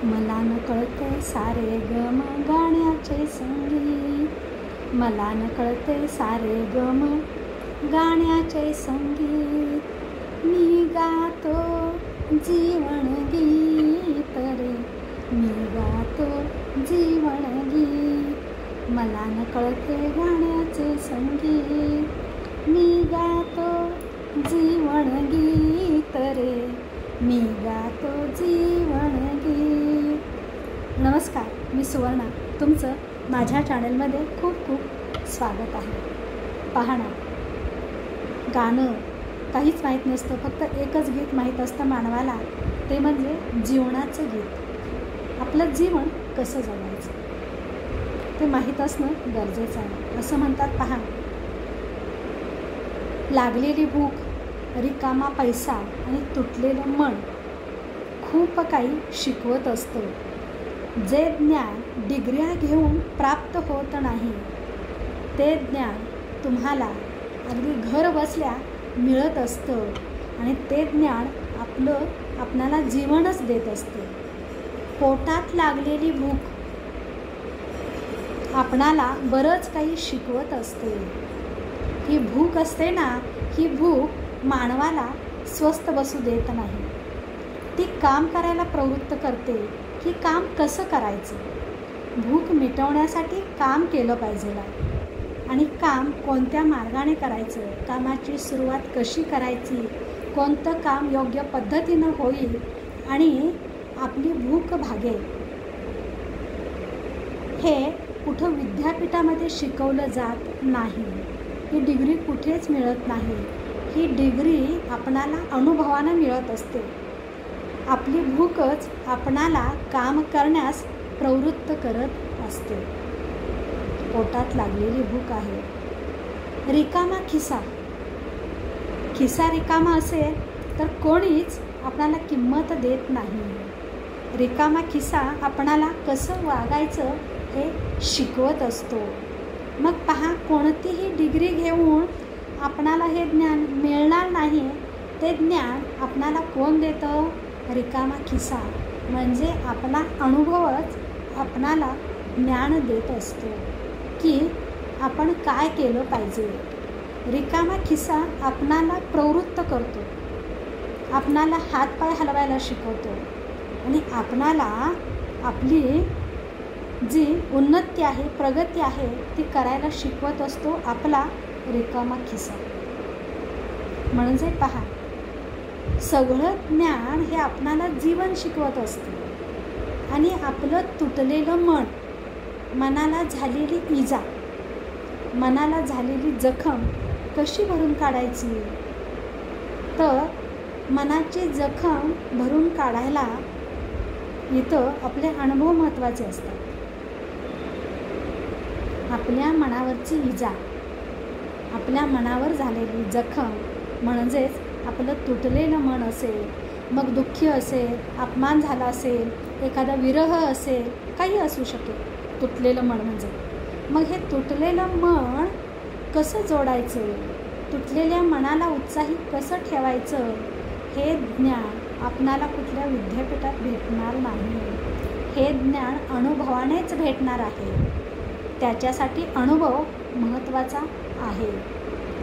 मला न कळते सारे गम गाण्याचे संगीत, मला न कळते सारे गम गाण्याचे संगीत. मी गातो जीवन गीत रे, मी गातो जीवन गीत. मला न कळते गाण्याचे संगीत, मी गातो जीवन गीत रे, मी गातो जीवन गीत. नमस्कार, मी सुवर्णा, तुमचं माझ्या चॅनलमध्ये खूप खूप स्वागत आहे. पहा ना, गाणं काहीच माहीत नसतं, फक्त एकच गीत माहीत असतं मानवाला, ते म्हणजे जीवनाचं गीत. आपलं जीवन कसं जगायचं ते माहीत असणं गरजेचं आहे. असं म्हणतात, पहा, लागलेली भूक, रिकामा पैसा आणि तुटलेलं मन खूप काही शिकवत असतं. जे ज्ञान डिग्र्या घेऊन प्राप्त होत नाही, ते ज्ञान तुम्हाला अगदी घर बसल्या मिळत असतं आणि ते ज्ञान आपणाला जीवनच देत असते. पोटात लागलेली भूक आपणाला बरंच काही शिकवत असते. ही भूक असते ना, ही भूक मानवाला स्वस्थ बसू देत नाही. ती काम करायला प्रवृत्त करते की काम कसं करायचं. भूक मिटवण्यासाठी काम केलं पाहिजे आणि काम कोणत्या मार्गाने करायचं, कामाची सुरुवात कशी करायची, कोणतं काम योग्य पद्धतीनं होईल आणि आपली भूक भागेल, हे कुठं विद्यापीठामध्ये शिकवलं जात नाही. ही डिग्री कुठेच मिळत नाही. ही डिग्री आपणाला अनुभवानं मिळत असते. आपली भूकच आपणाला काम करण्यास प्रवृत्त करत असते. पोटात लागलेली भूक आहे. रिकामा खिसा, खिसा रिकामा असेल तर कोणीच आपणाला किंमत देत नाही. रिकामा खिसा आपणाला कसं वागायचं हे शिकवत असतो. मग पहा, कोणतीही डिग्री घेऊन आपणाला हे ज्ञान मिळणार नाही. ते ज्ञान आपणाला कोण देतं? रिकामा खिसा, म्हणजे आपला अनुभवच आपणाला ज्ञान देत असतो की आपण काय केलं पाहिजे. रिकामा खिसा आपणाला प्रवृत्त करतो, आपणाला हातपाय हलवायला शिकवतो आणि आपणाला आपली जी उन्नती आहे, प्रगती आहे, ती करायला शिकवत असतो आपला रिकामा खिसा. म्हणजे पहा, सगळं ज्ञान हे आपणाला जीवन शिकवत असते आणि आपलं तुटलेलं मन, मनाला झालेली इजा, मनाला झालेली जखम कशी भरून काढायची. तर मनाची जखम भरून काढायला इथं आपले अनुभव महत्त्वाचे असतात. आपल्या मनावरची इजा, आपल्या मनावर झालेली जखम, म्हणजेच आपलं तुटलेलं मन असेल, मग दुःखी असेल, अपमान झाला असेल, एखादा विरह असेल, काही असू शकेल तुटलेलं मन म्हणजे. मग हे तुटलेलं मन कसं जोडायचं, तुटलेल्या मनाला उत्साहित कसं ठेवायचं, हे ज्ञान आपणाला कुठल्या विद्यापीठात भेटणार नाही. हे ज्ञान अनुभवानेच भेटणार आहे. त्याच्यासाठी अनुभव महत्त्वाचा आहे.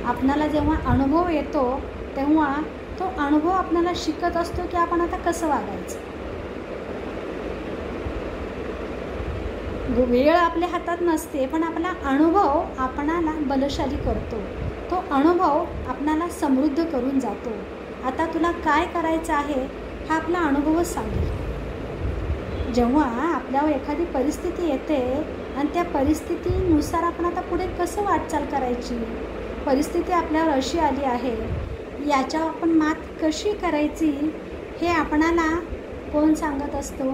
आपणाला जेव्हा अनुभव येतो तेव्हा तो अनुभव आपल्याला शिकत असतो की आपण आता कसं वागायचं. वेळ आपल्या हातात नसते, पण आपला अनुभव आपणाला बलशाली करतो. तो अनुभव आपणाला समृद्ध करून जातो. आता तुला काय करायचं आहे हा आपला अनुभवच सांगेल. जेव्हा आपल्यावर एखादी परिस्थिती येते आणि त्या परिस्थितीनुसार आपण आता पुढे कसं वाटचाल करायची, परिस्थिती आपल्यावर अशी आली आहे, याच्यावर आपण मात कशी करायची, हे आपणाला कोण सांगत असतो?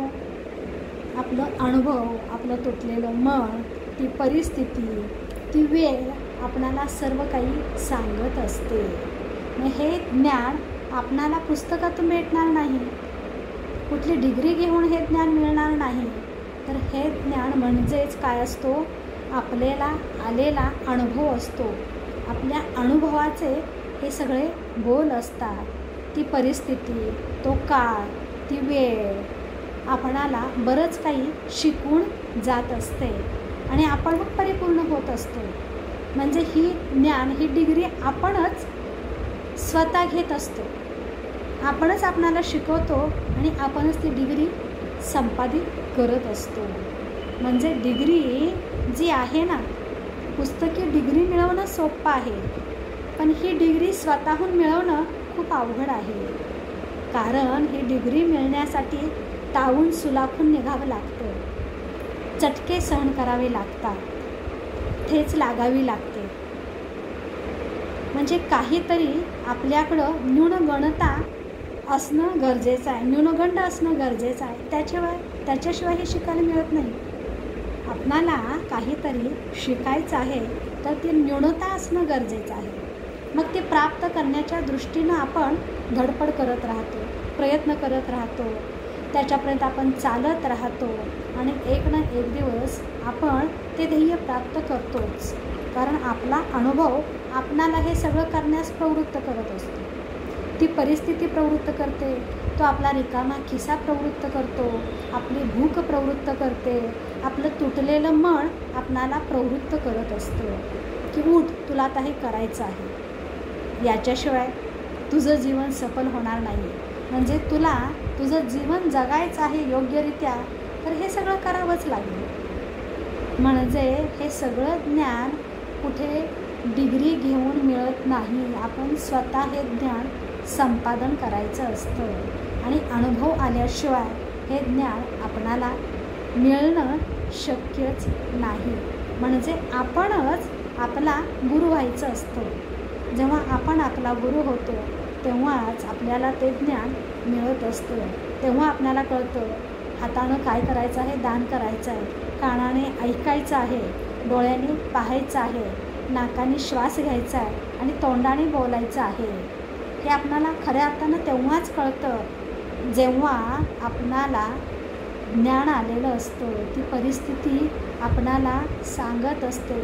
आपलं अनुभव, आपलं तुटलेलं मन, ती परिस्थिती, ती वेळ आपणाला सर्व काही सांगत असते. मग हे ज्ञान आपणाला पुस्तकातून भेटणार नाही, कुठली डिग्री घेऊन हे ज्ञान मिळणार नाही. तर हे ज्ञान म्हणजेच काय असतो? आपल्याला आलेला अनुभव असतो. आपल्या अनुभवाचे हे सगळे बोल असतात. ती परिस्थिती, तो काळ, ती वेळ, आपणाला बरंच काही शिकून जात असते आणि आपण मग परिपूर्ण होत असतो. म्हणजे ही ज्ञान, ही डिग्री आपणच स्वतः घेत असतो. आपणच आपणाला शिकवतो आणि आपणच ती डिग्री संपादित करत असतो. म्हणजे डिग्री जी आहे ना, पुस्तकी डिग्री मिळवणं सोपं आहे, पण ही डिग्री स्वतःहून मिळवणं खूप अवघड आहे. कारण ही डिग्री मिळण्यासाठी तावून सुलाखून निघावं लागतं, चटके सहन करावे लागतात, ठेच लागावी लागते. म्हणजे काहीतरी आपल्याकडं न्यूनगंडता असणं गरजेचं आहे, न्यूनगंड असणं गरजेचं आहे. त्याच्याशिवाय हे शिकायला मिळत नाही. आपणाला काहीतरी शिकायचं आहे तर ती न्यूनता असणं गरजेचं आहे. मग ते प्राप्त करण्याच्या दृष्टीनं आपण धडपड करत राहतो, प्रयत्न करत राहतो, त्याच्यापर्यंत आपण चालत राहतो आणि एक ना एक दिवस आपण ते ध्येय प्राप्त करतोच. कारण आपला अनुभव आपणाला हे सगळं करण्यास प्रवृत्त करत असतो. ती परिस्थिती प्रवृत्त करते, तो आपला रिकामा खिसा प्रवृत्त करतो, आपली भूक प्रवृत्त करते, आपलं तुटलेलं मन आपणाला प्रवृत्त करत असतं की उठ, तुला आता हे करायचं आहे. याच्याशिवाय तुझं जीवन सफल होणार नाही. म्हणजे तुला तुझं जीवन जगायचं आहे योग्यरित्या, तर हे सगळं करावंच लागेल. म्हणजे हे सगळं ज्ञान कुठे डिग्री घेऊन मिळत नाही. आपण स्वतः हे ज्ञान संपादन करायचं असतं आणि अनुभव आल्याशिवाय हे ज्ञान आपणाला मिळणं शक्यच नाही. म्हणजे आपणच आपला गुरु व्हायचं असतं. जेव्हा आपण आपला गुरु होतो तेव्हाच आपल्याला ते ज्ञान मिळत असतं. तेव्हा आपल्याला कळतं हातानं काय करायचं आहे, दान करायचं आहे, कानाने ऐकायचं आहे, डोळ्याने पाहायचं आहे, नाकाने श्वास घ्यायचा आहे आणि तोंडाने बोलायचं आहे. हे आपणाला खऱ्या अर्थानं तेव्हाच कळतं जेव्हा आपणाला ज्ञान आलेलं असतं. ती परिस्थिती आपणाला सांगत असते.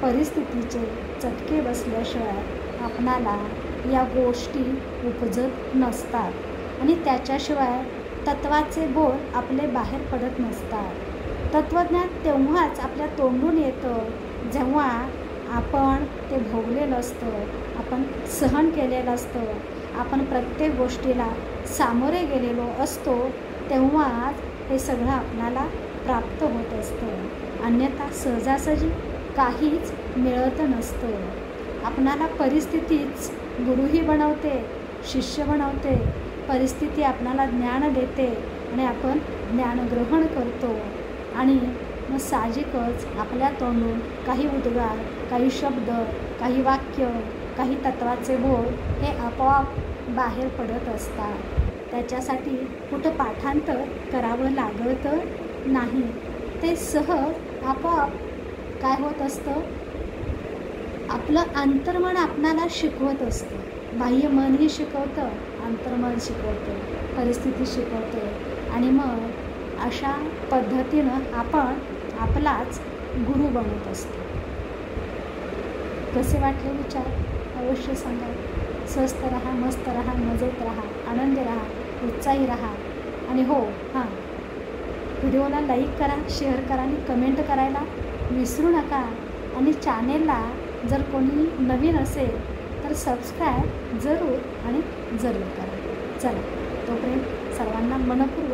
परिस्थितीचे चटके बसल्याशिवाय आपणाला या गोष्टी उपजत नसतात आणि त्याच्याशिवाय तत्वाचे बोल आपले बाहेर पडत नसतात. तत्वज्ञान तेव्हाच आपल्या तोंडून येतं जेव्हा आपण ते भोगलेलं असतं, आपण सहन केलेलं असतं, आपण प्रत्येक गोष्टीला सामोरे गेलेलो असतो, तेव्हाच हे सगळं आपणाला प्राप्त होत असतं. अन्यथा सहजासहजी काहीच मिळत नसतं. आपणाला परिस्थितीच गुरुही बनवते, शिष्य बनवते. परिस्थिती आपणाला ज्ञान देते आणि आपण ज्ञान ग्रहण करतो आणि मग साहजिकच आपल्या तोंडून काही उद्गार, काही शब्द, काही वाक्य, काही तत्वाचे बोल हे आपोआप बाहेर पडत असतात. त्याच्यासाठी कुठं पाठांतर करावं लागत नाही. ते सहज आपोआप काय होत असतं, आपलं अंतर्मन आपणाला शिकवत असतं. बाह्य मनही शिकवतं, अंतर्मन शिकवतं, परिस्थिती शिकवते आणि मग अशा पद्धतीनं आपण आपलाच गुरु बनत असतो. कसे वाटले विचार अवश्य सांगा. स्वस्थ राहा, मस्त राहा, मजेत राहा, आनंदी राहा, उत्साही राहा आणि हो हां, व्हिडिओला लाईक करा, शेअर करा आणि कमेंट करायला विसरू नका. आणि चॅनेलला जर कोणी नवीन असेल तर सबस्क्राईब जरूर आणि जरूर करा. चला, तोपर्यंत सर्वांना मनपूर्वक